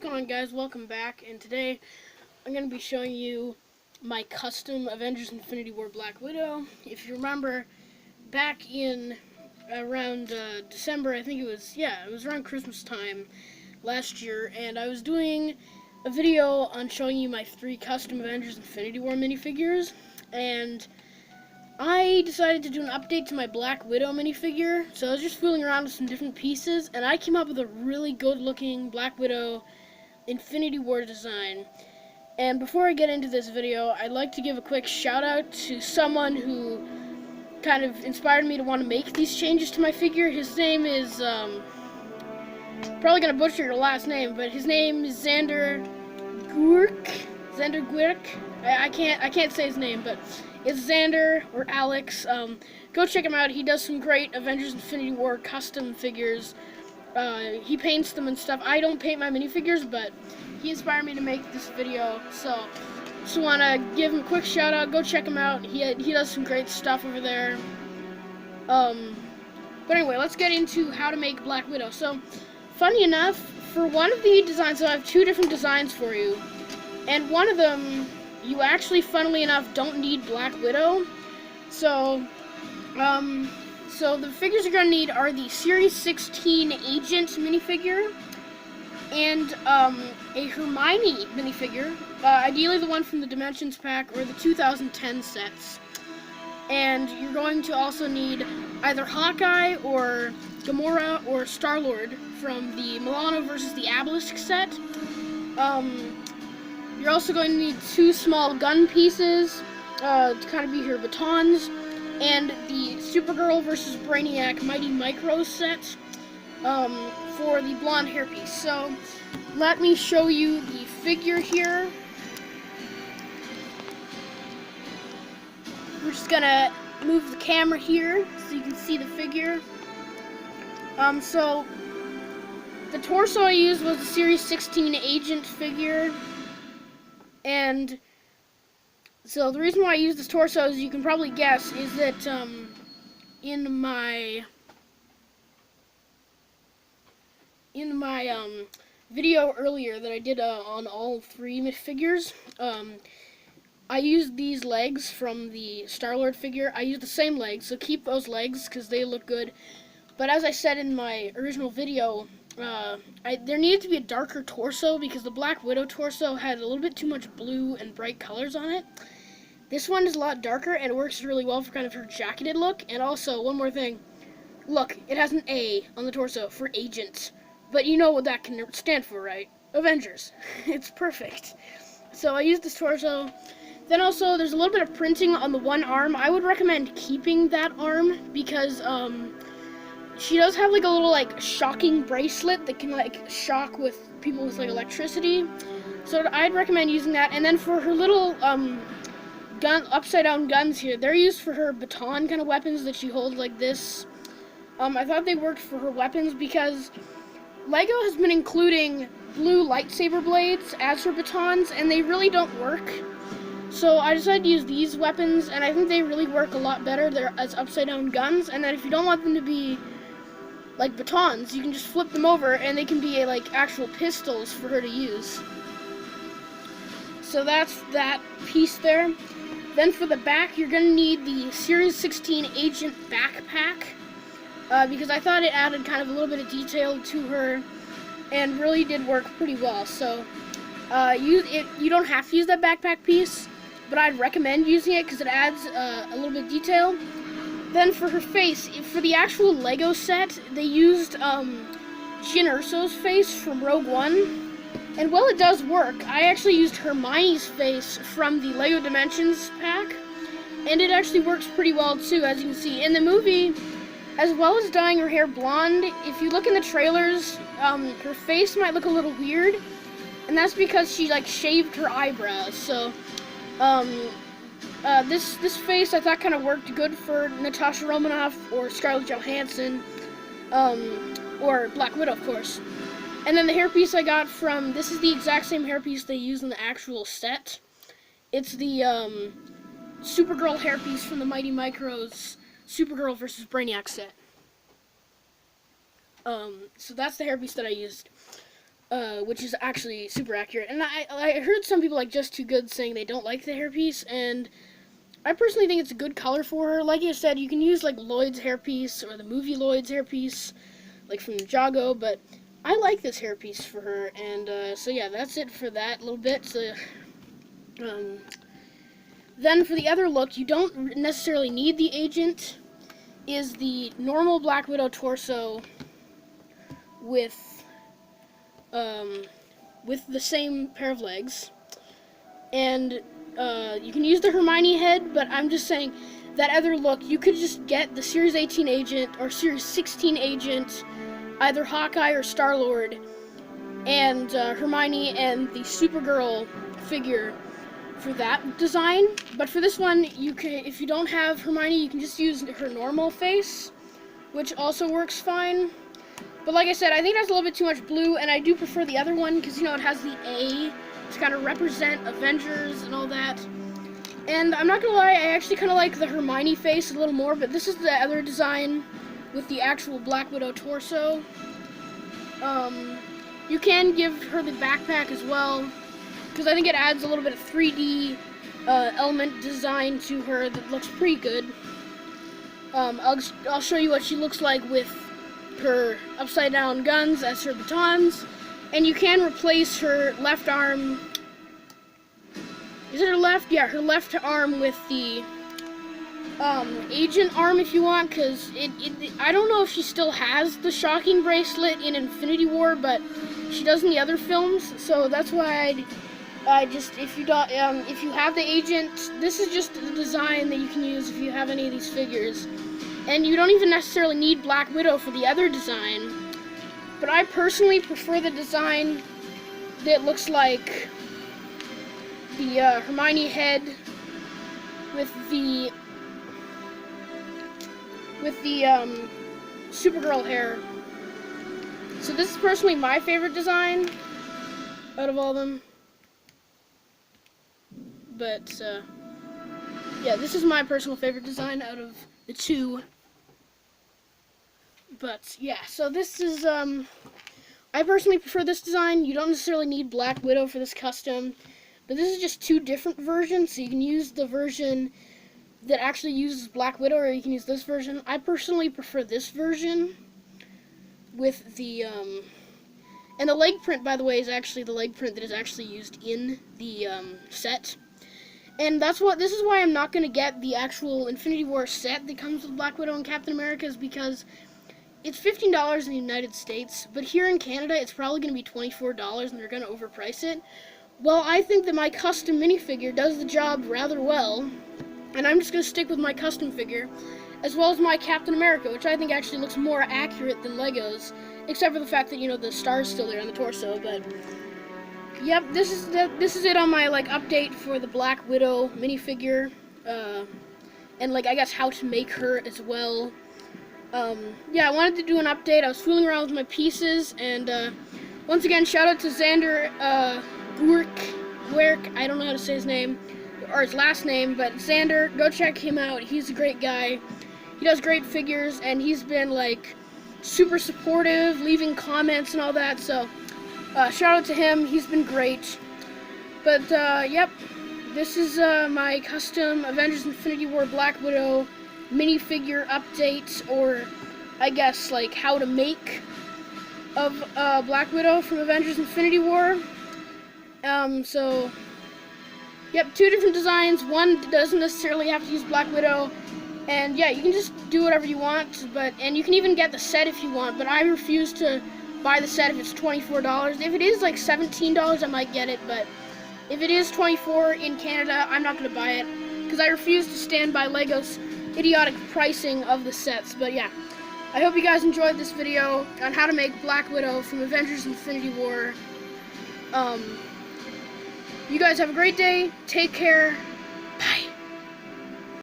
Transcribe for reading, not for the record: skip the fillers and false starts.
going on, guys? Welcome back, and today I'm going to be showing you my custom Avengers Infinity War Black Widow. If you remember, back in around December, I think it was around Christmas time last year, and I was doing a video on showing you my 3 custom Avengers Infinity War minifigures, and I decided to do an update to my Black Widow minifigure, so I was just fooling around with some different pieces, and I came up with a really good-looking Black Widow Infinity War design. And before I get into this video, I'd like to give a quick shout-out to someone who kind of inspired me to want to make these changes to my figure. His name is, probably going to butcher your last name, but his name is Xander Guirk. I can't say his name, but it's Xander or Alex. Go check him out. He does some great Avengers Infinity War custom figures. He paints them and stuff. I don't paint my minifigures, but he inspired me to make this video. So just want to give him a quick shout out. Go check him out. He does some great stuff over there. But anyway, let's get into how to make Black Widow. So, funny enough, for one of the designs, so I have 2 different designs for you, and one of them, you actually, funnily enough, don't need Black Widow. So the figures you're going to need are the Series 16 Agent minifigure and a Hermione minifigure, ideally the one from the Dimensions pack or the 2010 sets. And you're going to also need either Hawkeye or Gamora or Star-Lord from the Milano vs. the Obelisk set. You're also going to need 2 small gun pieces to kind of be her batons, and the Supergirl vs. Brainiac Mighty Micro set for the blonde hairpiece. So let me show you the figure here. We're just gonna move the camera here so you can see the figure. So the torso I used was the Series 16 Agent figure. And so the reason why I use this torso, as you can probably guess, is that in my video earlier that I did on all 3 figures, I used these legs from the Star-Lord figure. I used the same legs, so keep those legs because they look good. But as I said in my original video, there needed to be a darker torso because the Black Widow torso had a little bit too much blue and bright colors on it. This one is a lot darker and it works really well for kind of her jacketed look. And also, one more thing. Look, it has an A on the torso for Agent. But you know what that can stand for, right? Avengers. It's perfect. So I used this torso. Then also, there's a little bit of printing on the one arm. I would recommend keeping that arm because, she does have like a little like shocking bracelet that can like shock with people with like electricity. So I'd recommend using that. And then for her little upside down guns here, they're used for her baton kind of weapons that she holds like this. I thought they worked for her weapons because LEGO has been including blue lightsaber blades as her batons, and they really don't work. So I decided to use these weapons, and I think they really work a lot better. They're as upside down guns, and then if you don't want them to be like batons, you can just flip them over and they can be like actual pistols for her to use. So that's that piece there. Then for the back, you're going to need the Series 16 Agent backpack because I thought it added kind of a little bit of detail to her and really did work pretty well. So you don't have to use that backpack piece, but I'd recommend using it because it adds a little bit of detail. Then for her face, for the actual Lego set, they used Jyn Erso's face from Rogue One. And while it does work, I actually used Hermione's face from the Lego Dimensions pack. And it actually works pretty well too, as you can see. In the movie, as well as dyeing her hair blonde, if you look in the trailers, her face might look a little weird. And that's because she like shaved her eyebrows. So, this face I thought kind of worked good for Natasha Romanoff or Scarlett Johansson, or Black Widow, of course. And then the hairpiece I got from, this is the exact same hairpiece they use in the actual set. It's the Supergirl hairpiece from the Mighty Micro's Supergirl vs. Brainiac set. So that's the hairpiece that I used. which is actually super accurate. And I heard some people like Just Too Good saying they don't like the hairpiece, and I personally think it's a good color for her. Like you said, you can use like Lloyd's hairpiece or the movie Lloyd's hairpiece, like from Jago, but I like this hairpiece for her. And so yeah, that's it for that little bit. So, then for the other look, you don't necessarily need the agent. Is the normal Black Widow torso with the same pair of legs, and you can use the Hermione head, but I'm just saying that other look, you could just get the Series 18 agent or Series 16 agent, either Hawkeye or Star-Lord, and Hermione and the Supergirl figure for that design. But for this one, you can, if you don't have Hermione, you can just use her normal face, which also works fine. But like I said, I think that's a little bit too much blue, and I do prefer the other one because, you know, it has the A to kind of represent Avengers and all that. And I'm not gonna lie, I actually kind of like the Hermione face a little more, but this is the other design with the actual Black Widow torso. You can give her the backpack as well, because I think it adds a little bit of 3D element design to her that looks pretty good. I'll show you what she looks like with her upside down guns as her batons, and you can replace her left arm. Is it her left? Yeah, her left arm with the agent arm if you want, because I don't know if she still has the shocking bracelet in Infinity War, but she does in the other films, so that's why I just, if you don't, if you have the agent, this is just the design that you can use if you have any of these figures. And you don't even necessarily need Black Widow for the other design. But I personally prefer the design that looks like the Hermione head with the Supergirl hair. So this is personally my favorite design out of all of them. But yeah, this is my personal favorite design out of the two. But yeah, so this is I personally prefer this design. You don't necessarily need Black Widow for this custom, but this is just two different versions, so you can use the version that actually uses Black Widow, or you can use this version. I personally prefer this version with the and the leg print, by the way, is actually the leg print that is actually used in the set. And this is why I'm not going to get the actual Infinity War set that comes with Black Widow and Captain America, is because it's $15 in the United States, but here in Canada it's probably going to be $24 and they're going to overprice it. Well, I think that my custom minifigure does the job rather well, and I'm just going to stick with my custom figure, as well as my Captain America, which I think actually looks more accurate than Lego's, except for the fact that, you know, the star's still there on the torso. But yep, this is it on my like update for the Black Widow minifigure, and like I guess how to make her as well. Yeah, I wanted to do an update. I was fooling around with my pieces, and once again, shout out to Xander Guerk. I don't know how to say his name or his last name, but Xander, go check him out. He's a great guy. He does great figures, and he's been like super supportive, leaving comments and all that. So shout out to him. He's been great. But yep, this is my custom Avengers Infinity War Black Widow minifigure update, or I guess like how to make of Black Widow from Avengers Infinity War. So yep, two different designs. One doesn't necessarily have to use Black Widow, and yeah, you can just do whatever you want, and you can even get the set if you want, but I refuse to buy the set if it's $24. If it is like $17, I might get it, but if it is $24 in Canada, I'm not going to buy it, because I refuse to stand by Lego's idiotic pricing of the sets. But yeah, I hope you guys enjoyed this video on how to make Black Widow from Avengers Infinity War. You guys have a great day, take care,